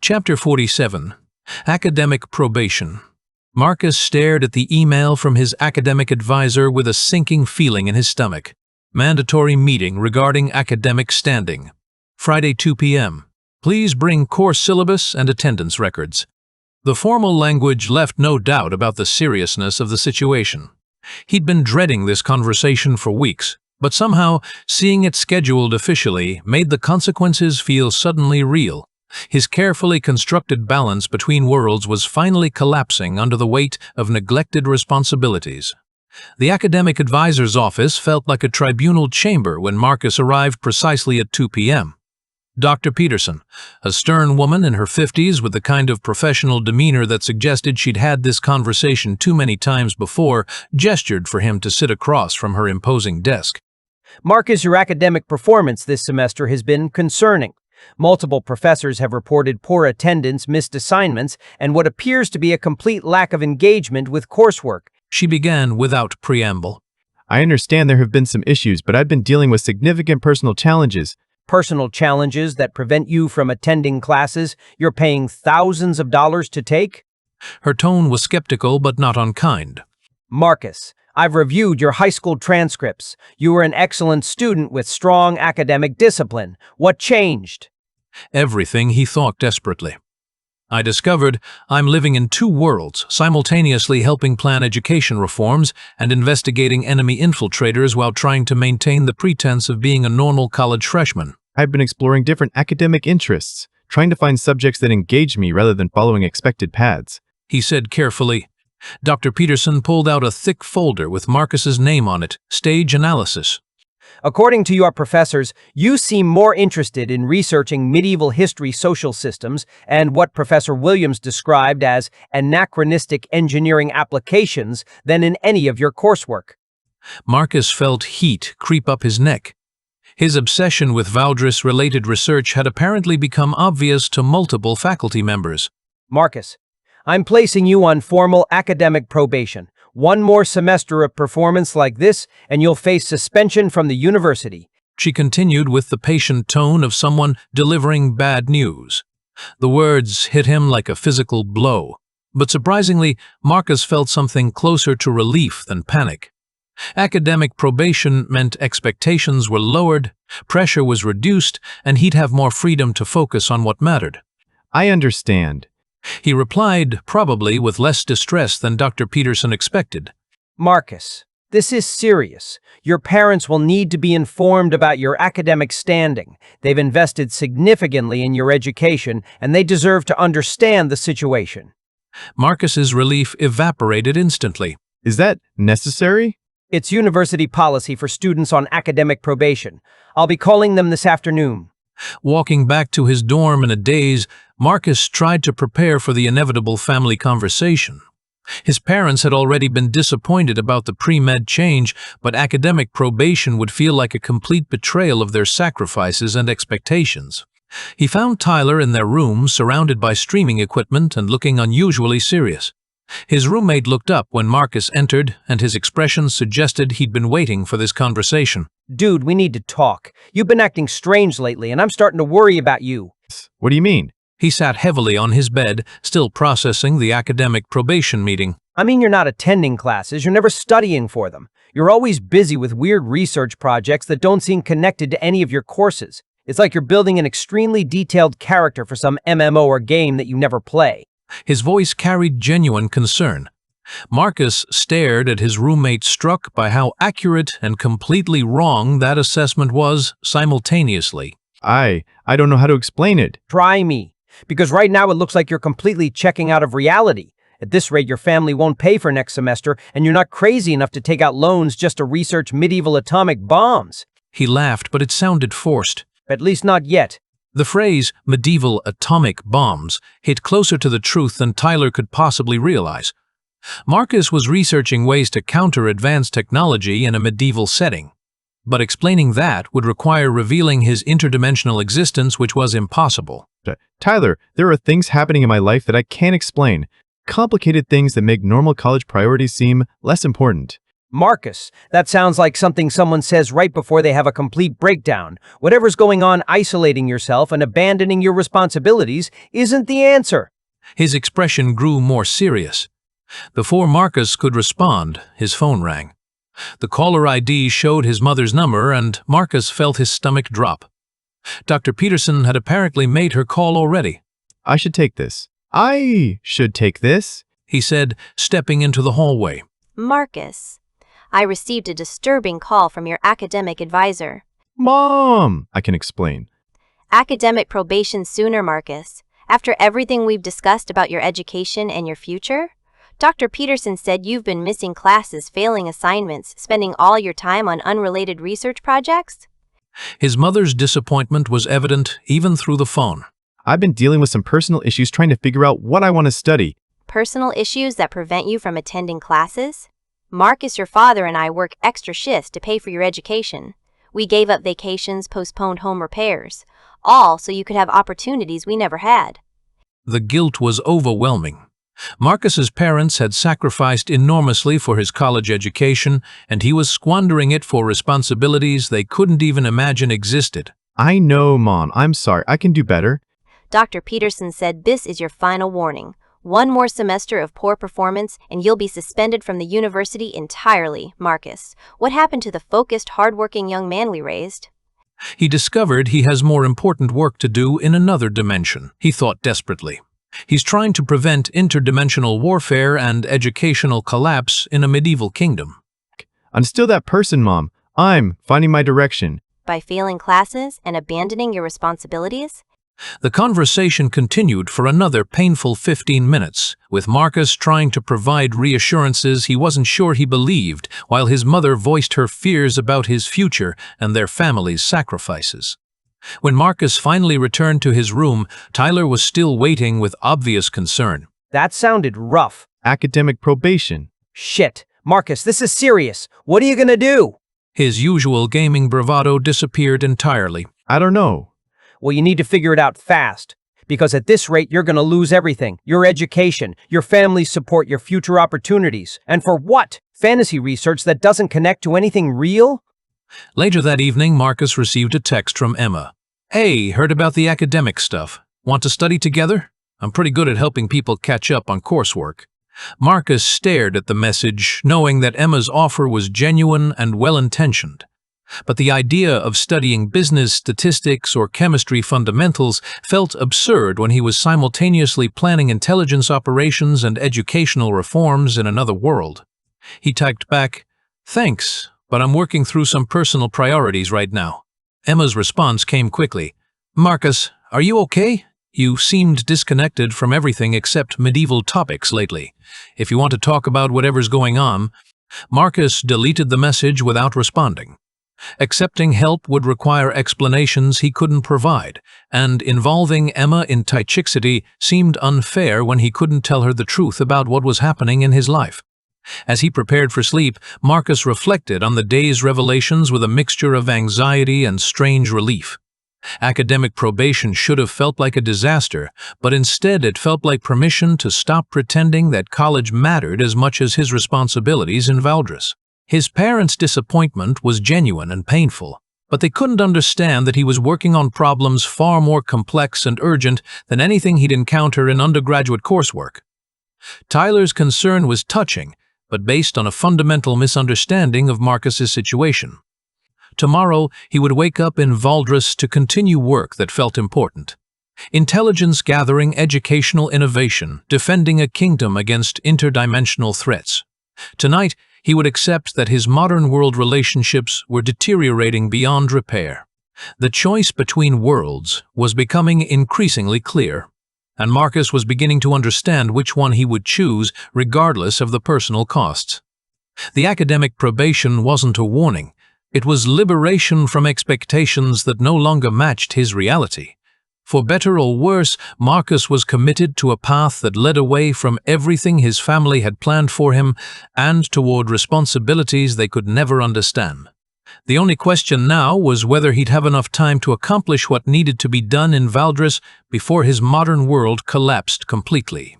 Chapter 47. Academic Probation. Marcus stared at the email from his academic advisor with a sinking feeling in his stomach. Mandatory meeting regarding academic standing. Friday 2 p.m. Please bring course syllabus and attendance records. The formal language left no doubt about the seriousness of the situation. He'd been dreading this conversation for weeks, but somehow seeing it scheduled officially made the consequences feel suddenly real. His carefully constructed balance between worlds was finally collapsing under the weight of neglected responsibilities. The academic advisor's office felt like a tribunal chamber when Marcus arrived precisely at 2 p.m. Dr. Peterson, a stern woman in her 50s with the kind of professional demeanor that suggested she'd had this conversation too many times before, gestured for him to sit across from her imposing desk. Marcus, your academic performance this semester has been concerning. Multiple professors have reported poor attendance, missed assignments, and what appears to be a complete lack of engagement with coursework. She began without preamble. I understand there have been some issues, but I've been dealing with significant personal challenges. Personal challenges that prevent you from attending classes you're paying thousands of dollars to take? Her tone was skeptical but not unkind. Marcus, I've reviewed your high school transcripts. You were an excellent student with strong academic discipline. What changed? Everything, he thought desperately. I discovered I'm living in two worlds, simultaneously helping plan education reforms and investigating enemy infiltrators while trying to maintain the pretense of being a normal college freshman. I've been exploring different academic interests, trying to find subjects that engage me rather than following expected paths. He said carefully. Dr. Peterson pulled out a thick folder with Marcus's name on it, Stage Analysis. According to your professors, you seem more interested in researching medieval history social systems and what Professor Williams described as anachronistic engineering applications than in any of your coursework. Marcus felt heat creep up his neck. His obsession with Valdris-related research had apparently become obvious to multiple faculty members. Marcus, I'm placing you on formal academic probation. One more semester of performance like this, and you'll face suspension from the university. She continued with the patient tone of someone delivering bad news. The words hit him like a physical blow, but surprisingly, Marcus felt something closer to relief than panic. Academic probation meant expectations were lowered, pressure was reduced, and he'd have more freedom to focus on what mattered. I understand. He replied, probably with less distress than Dr. Peterson expected. Marcus, this is serious. Your parents will need to be informed about your academic standing. They've invested significantly in your education, and they deserve to understand the situation. Marcus's relief evaporated instantly. Is that necessary? It's university policy for students on academic probation. I'll be calling them this afternoon. Walking back to his dorm in a daze, Marcus tried to prepare for the inevitable family conversation. His parents had already been disappointed about the pre-med change, but academic probation would feel like a complete betrayal of their sacrifices and expectations. He found Tyler in their room, surrounded by streaming equipment and looking unusually serious. His roommate looked up when Marcus entered, and his expression suggested he'd been waiting for this conversation. Dude, we need to talk. You've been acting strange lately, and I'm starting to worry about you. What do you mean? He sat heavily on his bed, still processing the academic probation meeting. I mean, you're not attending classes, you're never studying for them. You're always busy with weird research projects that don't seem connected to any of your courses. It's like you're building an extremely detailed character for some MMO or game that you never play. His voice carried genuine concern. Marcus stared at his roommate, struck by how accurate and completely wrong that assessment was simultaneously. I don't know how to explain it. Try me. Because right now it looks like you're completely checking out of reality. At this rate, your family won't pay for next semester, and you're not crazy enough to take out loans just to research medieval atomic bombs. He laughed, but it sounded forced. At least not yet. The phrase, medieval atomic bombs, hit closer to the truth than Tyler could possibly realize. Marcus was researching ways to counter advanced technology in a medieval setting. But explaining that would require revealing his interdimensional existence, which was impossible. Tyler, there are things happening in my life that I can't explain. Complicated things that make normal college priorities seem less important. Marcus, that sounds like something someone says right before they have a complete breakdown. Whatever's going on, isolating yourself and abandoning your responsibilities isn't the answer. His expression grew more serious. Before Marcus could respond, his phone rang. The caller ID showed his mother's number, and Marcus felt his stomach drop. Dr. Peterson had apparently made her call already. I should take this. I should take this, He said, stepping into the hallway. Marcus, I received a disturbing call from your academic advisor. Mom, I can explain. Academic probation sooner, Marcus. After everything we've discussed about your education and your future? Dr. Peterson said you've been missing classes, failing assignments, spending all your time on unrelated research projects? His mother's disappointment was evident even through the phone. I've been dealing with some personal issues trying to figure out what I want to study. Personal issues that prevent you from attending classes? Marcus, your father, and I work extra shifts to pay for your education. We gave up vacations, postponed home repairs, all so you could have opportunities we never had. The guilt was overwhelming. Marcus's parents had sacrificed enormously for his college education, and he was squandering it for responsibilities they couldn't even imagine existed. I know, Mom. I'm sorry. I can do better. Dr. Peterson said this is your final warning. One more semester of poor performance and you'll be suspended from the university entirely, Marcus. What happened to the focused, hardworking young man we raised? He discovered he has more important work to do in another dimension, he thought desperately. He's trying to prevent interdimensional warfare and educational collapse in a medieval kingdom. I'm still that person, Mom. I'm finding my direction. By failing classes and abandoning your responsibilities? The conversation continued for another painful 15 minutes, with Marcus trying to provide reassurances he wasn't sure he believed, while his mother voiced her fears about his future and their family's sacrifices. When Marcus finally returned to his room, Tyler was still waiting with obvious concern. That sounded rough. Academic probation. Shit. Marcus, this is serious. What are you gonna do? His usual gaming bravado disappeared entirely. I don't know. Well, you need to figure it out fast. Because at this rate, you're gonna lose everything. Your education, your family's support, your future opportunities. And for what? Fantasy research that doesn't connect to anything real? Later that evening, Marcus received a text from Emma. Hey, heard about the academic stuff. Want to study together? I'm pretty good at helping people catch up on coursework. Marcus stared at the message, knowing that Emma's offer was genuine and well-intentioned. But the idea of studying business, statistics, or chemistry fundamentals felt absurd when he was simultaneously planning intelligence operations and educational reforms in another world. He typed back, "Thanks, but I'm working through some personal priorities right now." Emma's response came quickly. "Marcus, are you okay? You seemed disconnected from everything except medieval topics lately. If you want to talk about whatever's going on..." Marcus deleted the message without responding. Accepting help would require explanations he couldn't provide, and involving Emma in Tychixity seemed unfair when he couldn't tell her the truth about what was happening in his life. As he prepared for sleep, Marcus reflected on the day's revelations with a mixture of anxiety and strange relief. Academic probation should have felt like a disaster, but instead it felt like permission to stop pretending that college mattered as much as his responsibilities in Valdres. His parents' disappointment was genuine and painful, but they couldn't understand that he was working on problems far more complex and urgent than anything he'd encounter in undergraduate coursework. Tyler's concern was touching, but based on a fundamental misunderstanding of Marcus's situation. Tomorrow, he would wake up in Valdres to continue work that felt important. Intelligence gathering, educational innovation, defending a kingdom against interdimensional threats. Tonight, he would accept that his modern world relationships were deteriorating beyond repair. The choice between worlds was becoming increasingly clear, and Marcus was beginning to understand which one he would choose regardless of the personal costs. The academic probation wasn't a warning. It was liberation from expectations that no longer matched his reality. For better or worse, Marcus was committed to a path that led away from everything his family had planned for him and toward responsibilities they could never understand. The only question now was whether he'd have enough time to accomplish what needed to be done in Valdres before his modern world collapsed completely.